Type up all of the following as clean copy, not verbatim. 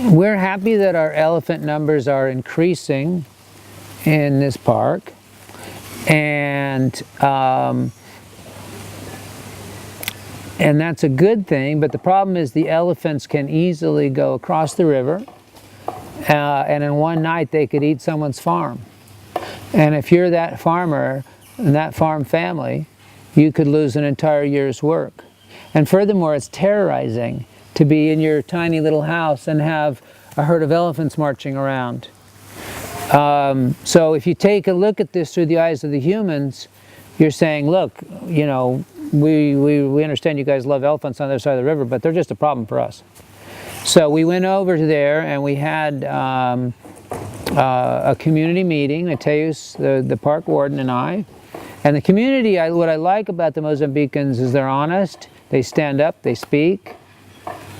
we're happy that our elephant numbers are increasing in this park, and that's a good thing, but the problem is the elephants can easily go across the river, and in one night they could eat someone's farm. And if you're that farmer and that farm family, you could lose an entire year's work. And furthermore, it's terrorizing to be in your tiny little house and have a herd of elephants marching around. So if you take a look at this through the eyes of the humans, you're saying, look, you know, we understand you guys love elephants on the other side of the river, but they're just a problem for us. So we went over to there and we had a community meeting, Mateus, the park warden, and I. And the community, what I like about the Mozambicans is they're honest, they stand up, they speak,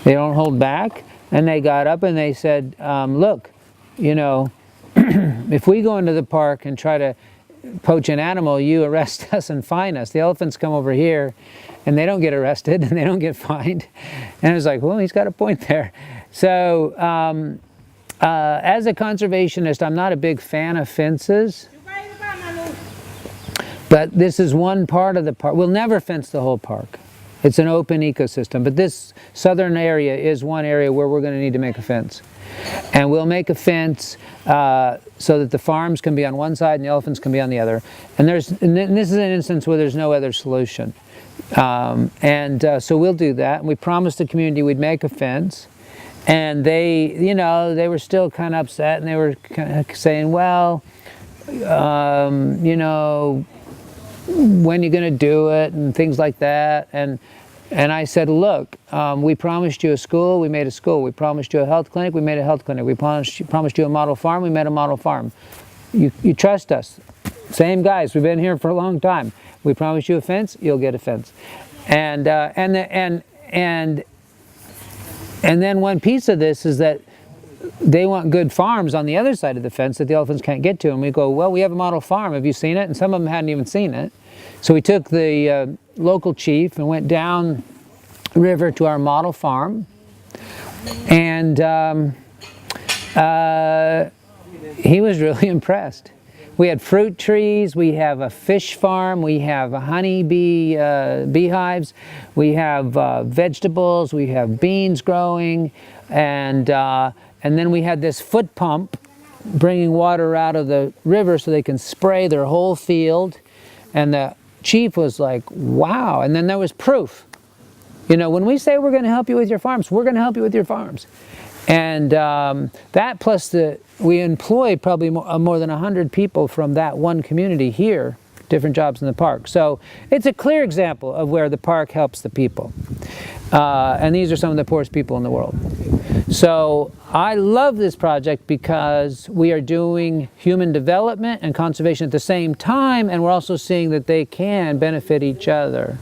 they don't hold back. And they got up and they said, look, you know, if we go into the park and try to poach an animal, you arrest us and fine us. The elephants come over here and they don't get arrested and they don't get fined. And I was like, well, he's got a point there. So as a conservationist, I'm not a big fan of fences, but this is one part of the park. We'll never fence the whole park. It's an open ecosystem, but this southern area is one area where we're going to need to make a fence. And we'll make a fence so that the farms can be on one side and the elephants can be on the other. And this is an instance where there's no other solution. So we'll do that. And we promised the community we'd make a fence. And they, you know, they were still kind of upset, and they were kind of saying, well, you know, when are you going to do it, and things like that. And I said, look, we promised you a school, we made a school. We promised you a health clinic, we made a health clinic. We promised you a model farm, we made a model farm. You trust us. Same guys, we've been here for a long time. We promised you a fence, you'll get a fence. And then one piece of this is that they want good farms on the other side of the fence that the elephants can't get to. And we go, well, we have a model farm, have you seen it? And some of them hadn't even seen it. So we took the local chief and went down river to our model farm. And he was really impressed. We had fruit trees, we have a fish farm, we have a honeybee beehives, we have vegetables, we have beans growing, and then we had this foot pump bringing water out of the river so they can spray their whole field. And the chief was like, wow. And then there was proof. You know, when we say we're going to help you with your farms, we're going to help you with your farms. And that plus we employ probably more than 100 people from that one community here, different jobs in the park. So it's a clear example of where the park helps the people. And these are some of the poorest people in the world. So I love this project because we are doing human development and conservation at the same time, and we're also seeing that they can benefit each other.